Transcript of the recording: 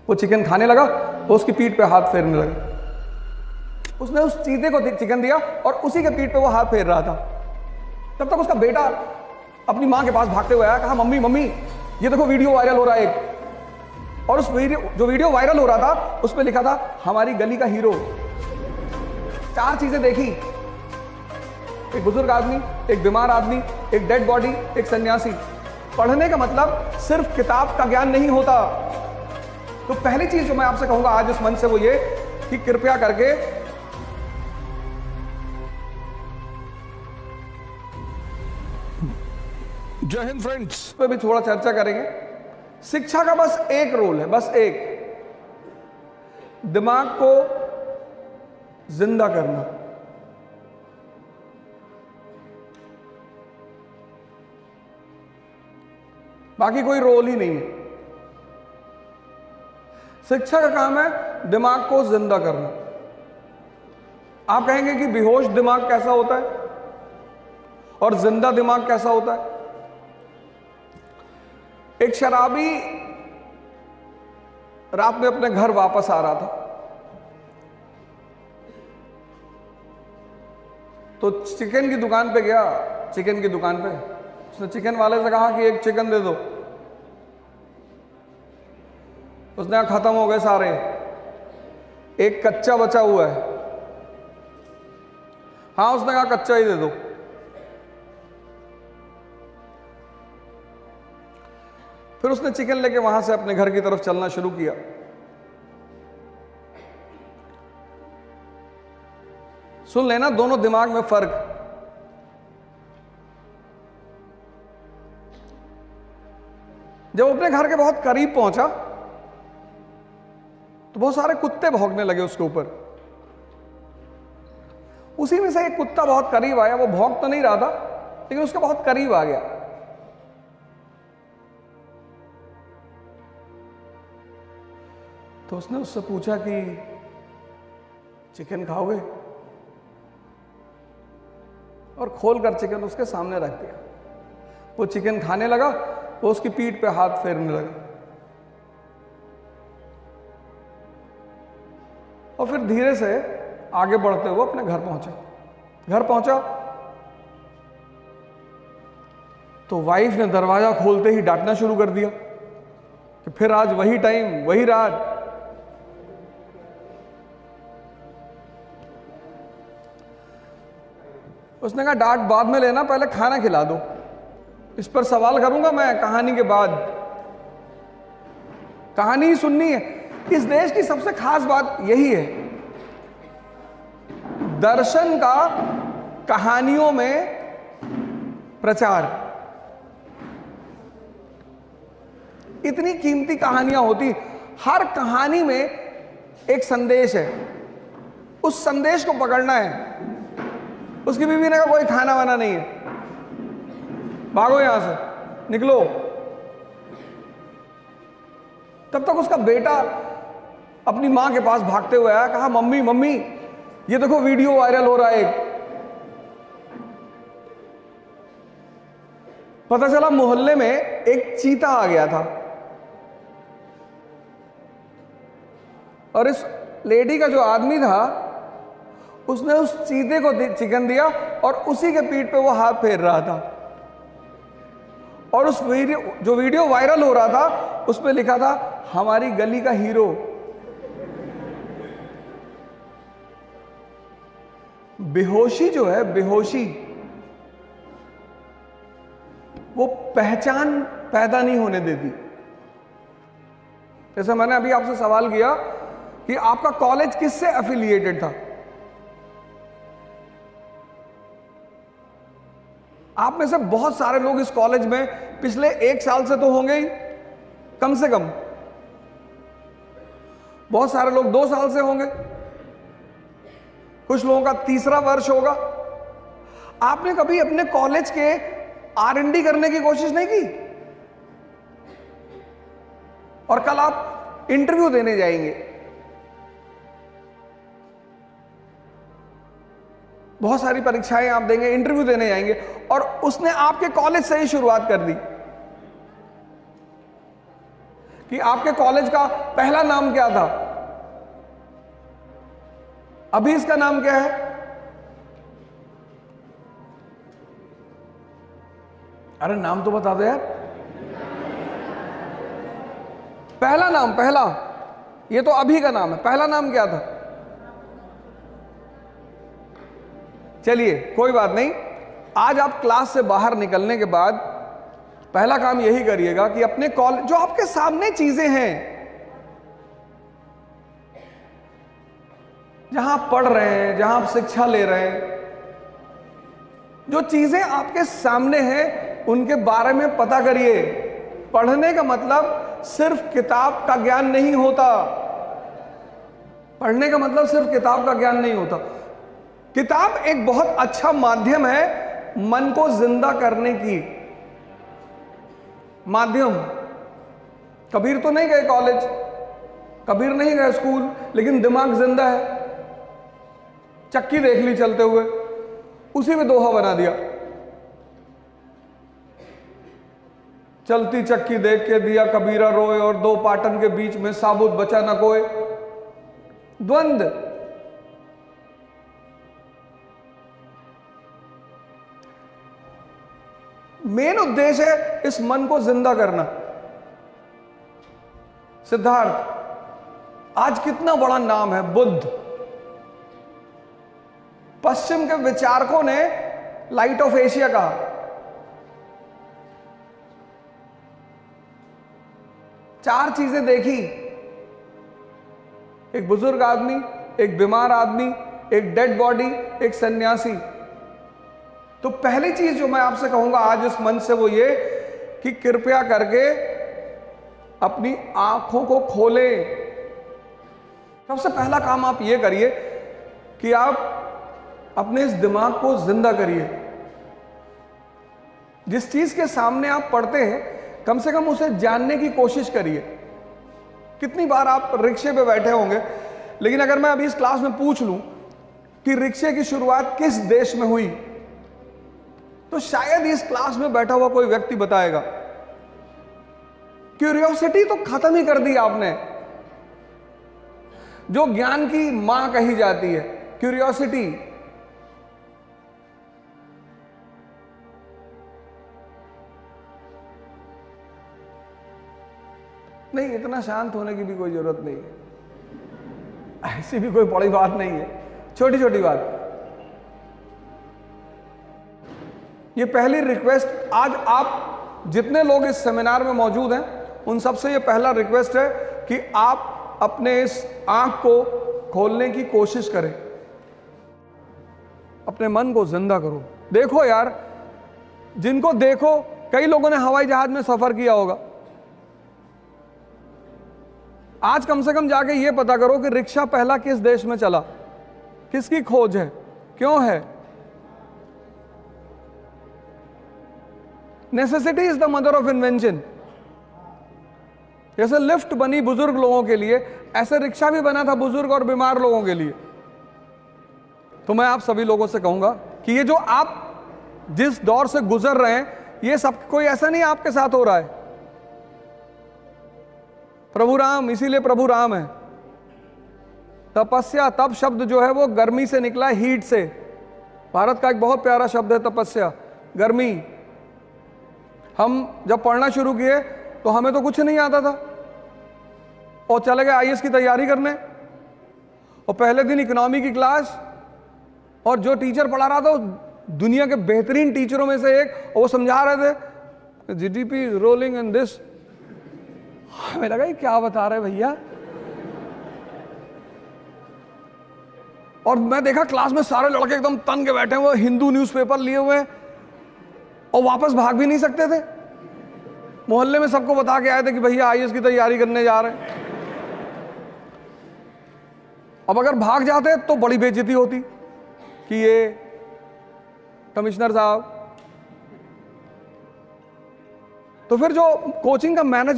वो चिकन खाने लगा, वो उसकी पीठ पे हाथ फेरने लगा। उसने उस चीते को चिकन दिया और उसी के पीठ पे वो हाथ फेर रहा था। तब तक उसका बेटा अपनी मां के पास भागते हुए आया, कहा मम्मी मम्मी ये देखो वीडियो वायरल हो रहा है एक। और उस वीडियो वायरल हो रहा था उस पे लिखा था हमारी गली का हीरो। 4 चीजें देखी, एक बुजुर्ग आदमी, एक बीमार आदमी, एक डेड बॉडी, एक सन्यासी। पढ़ने का मतलब सिर्फ किताब का ज्ञान नहीं होता। तो पहली चीज जो मैं आपसे कहूंगा आज इस मंच से वो ये कि कृपया करके जय हिंद फ्रेंड्स पे भी थोड़ा चर्चा करेंगे। शिक्षा का बस एक रोल है, बस एक, दिमाग को जिंदा करना। बाकी कोई रोल ही नहीं है। शिक्षा का काम है दिमाग को जिंदा करना। आप कहेंगे कि बेहोश दिमाग कैसा होता है और जिंदा दिमाग कैसा होता है? एक शराबी रात में अपने घर वापस आ रहा था, तो चिकन की दुकान पे गया। चिकन की दुकान पे उसने चिकन वाले से कहा कि एक चिकन दे दो। उसने कहा खत्म हो गए सारे, एक कच्चा बचा हुआ है। हाँ, उसने कहा कच्चा ही दे दो। फिर उसने चिकन लेके वहां से अपने घर की तरफ चलना शुरू किया। सुन लेना दोनों दिमाग में फर्क। जब अपने घर के बहुत करीब पहुंचा तो बहुत सारे कुत्ते भौंकने लगे उसके ऊपर। उसी में से एक कुत्ता बहुत करीब आया। वो भौंक तो नहीं रहा था लेकिन उसके बहुत करीब आ गया। तो उसने उससे पूछा कि चिकन खाओगे? और खोलकर चिकन उसके सामने रख दिया। वो चिकन खाने लगा, वो उसकी पीठ पे हाथ फेरने लगा और फिर धीरे से आगे बढ़ते हुए अपने घर पहुंचा। घर पहुंचा तो वाइफ ने दरवाजा खोलते ही डांटना शुरू कर दिया कि फिर आज वही टाइम, वही रात। उसने कहा डांट बाद में लेना, पहले खाना खिला दो। इस पर सवाल करूंगा मैं कहानी के बाद। कहानी ही सुननी है। इस देश की सबसे खास बात यही है, दर्शन का कहानियों में प्रचार। इतनी कीमती कहानियां होती, हर कहानी में एक संदेश है। उस संदेश को पकड़ना है। उसकी बीवी ने कहा कोई खाना वाना नहीं है, भागो यहां से, निकलो। तब तक उसका बेटा अपनी मां के पास भागते हुए आया, कहा मम्मी मम्मी ये देखो वीडियो वायरल हो रहा है एक। पता चला मोहल्ले में एक चीता आ गया था और इस लेडी का जो आदमी था उसने उस चीते को चिकन दिया और उसी के पीठ पे वो हाथ फेर रहा था। और उस वीडियो वायरल हो रहा था उस पे लिखा था हमारी गली का हीरो। बेहोशी जो है, बेहोशी, वो पहचान पैदा नहीं होने देती। जैसे मैंने अभी आपसे सवाल किया कि आपका कॉलेज किससे एफिलिएटेड था। आप में से बहुत सारे लोग इस कॉलेज में पिछले 1 साल से तो होंगे ही, कम से कम। बहुत सारे लोग 2 साल से होंगे, कुछ लोगों का 3रा वर्ष होगा। आपने कभी अपने कॉलेज के R&D करने की कोशिश नहीं की? और कल आप इंटरव्यू देने जाएंगे, बहुत सारी परीक्षाएं आप देंगे, इंटरव्यू देने जाएंगे, और उसने आपके कॉलेज से ही शुरुआत कर दी कि आपके कॉलेज का पहला नाम क्या था? अभी इसका नाम क्या है? अरे नाम तो बता दो यार। पहला नाम, पहला, ये तो अभी का नाम है, पहला नाम क्या था? चलिए कोई बात नहीं, आज आप क्लास से बाहर निकलने के बाद पहला काम यही करिएगा कि अपने कॉलेज, जो आपके सामने चीजें हैं, जहां आप पढ़ रहे हैं, जहां आप शिक्षा ले रहे हैं, जो चीजें आपके सामने हैं उनके बारे में पता करिए। पढ़ने का मतलब सिर्फ किताब का ज्ञान नहीं होता। पढ़ने का मतलब सिर्फ किताब का ज्ञान नहीं होता। किताब एक बहुत अच्छा माध्यम है मन को जिंदा करने की। माध्यम, कबीर तो नहीं गए कॉलेज, कबीर नहीं गए स्कूल, लेकिन दिमाग जिंदा है। चक्की देख ली चलते हुए, उसी में दोहा बना दिया। चलती चक्की देख के दिया कबीरा रोए, और दो पाटन के बीच में साबुत बचा न कोई। द्वंद। मेन उद्देश्य है इस मन को जिंदा करना। सिद्धार्थ आज कितना बड़ा नाम है, बुद्ध। पश्चिम के विचारकों ने लाइट ऑफ एशिया कहा। चार चीजें देखी, एक बुजुर्ग आदमी, एक बीमार आदमी, एक डेड बॉडी, एक सन्यासी। तो पहली चीज जो मैं आपसे कहूंगा आज इस मंच से वो ये कि कृपया करके अपनी आंखों को खोलें। सबसे पहला काम आप ये करिए कि आप अपने इस दिमाग को जिंदा करिए। जिस चीज के सामने आप पढ़ते हैं कम से कम उसे जानने की कोशिश करिए। कितनी बार आप रिक्शे पे बैठे होंगे, लेकिन अगर मैं अभी इस क्लास में पूछ लूं कि रिक्शे की शुरुआत किस देश में हुई, तो शायद इस क्लास में बैठा हुआ कोई व्यक्ति बताएगा। क्यूरियोसिटी तो खत्म ही कर दी आपने, जो ज्ञान की मां कही जाती है, क्यूरियोसिटी। नहीं, इतना शांत होने की भी कोई जरूरत नहीं है, ऐसी भी कोई बड़ी बात नहीं है, छोटी छोटी बात। ये पहली रिक्वेस्ट, आज आप जितने लोग इस सेमिनार में मौजूद हैं उन सबसे ये पहला रिक्वेस्ट है कि आप अपने इस आंख को खोलने की कोशिश करें, अपने मन को जिंदा करो। देखो यार, जिनको देखो, कई लोगों ने हवाई जहाज में सफर किया होगा। आज कम से कम जाके ये पता करो कि रिक्शा पहला किस देश में चला, किसकी खोज है, क्यों है। Necessity is the mother of invention. जैसे लिफ्ट बनी बुजुर्ग लोगों के लिए, ऐसे रिक्शा भी बना था बुजुर्ग और बीमार लोगों के लिए। तो मैं आप सभी लोगों से कहूंगा कि ये जो आप जिस दौर से गुजर रहे हैं, ये सब कोई ऐसा नहीं आपके साथ हो रहा है। प्रभु राम, इसीलिए प्रभु राम है। तपस्या, तप शब्द जो है वो गर्मी से निकला है, हीट से। भारत का एक बहुत प्यारा शब्द है तपस्या, गर्मी। हम जब पढ़ना शुरू किए तो हमें तो कुछ नहीं आता था, और चले गए आईएएस की तैयारी करने, और पहले दिन इकोनॉमी की क्लास, और जो टीचर पढ़ा रहा था दुनिया के बेहतरीन टीचरों में से एक, और वो समझा रहे थे जीडीपी रोलिंग इन दिस। हमें लगा ये क्या बता रहे भैया। और मैं देखा क्लास में सारे लड़के एकदम तन के बैठे हुए, हिंदू न्यूज़पेपर लिए हुए, और वापस भाग भी नहीं सकते थे। मोहल्ले में सबको बता के आए थे कि भैया आईएएस की तैयारी करने जा रहे हैं। अब अगर भाग जाते तो बड़ी बेइज्जती होती कि ये कमिश्नर साहब। तो फिर जो कोचिंग का मैनेजर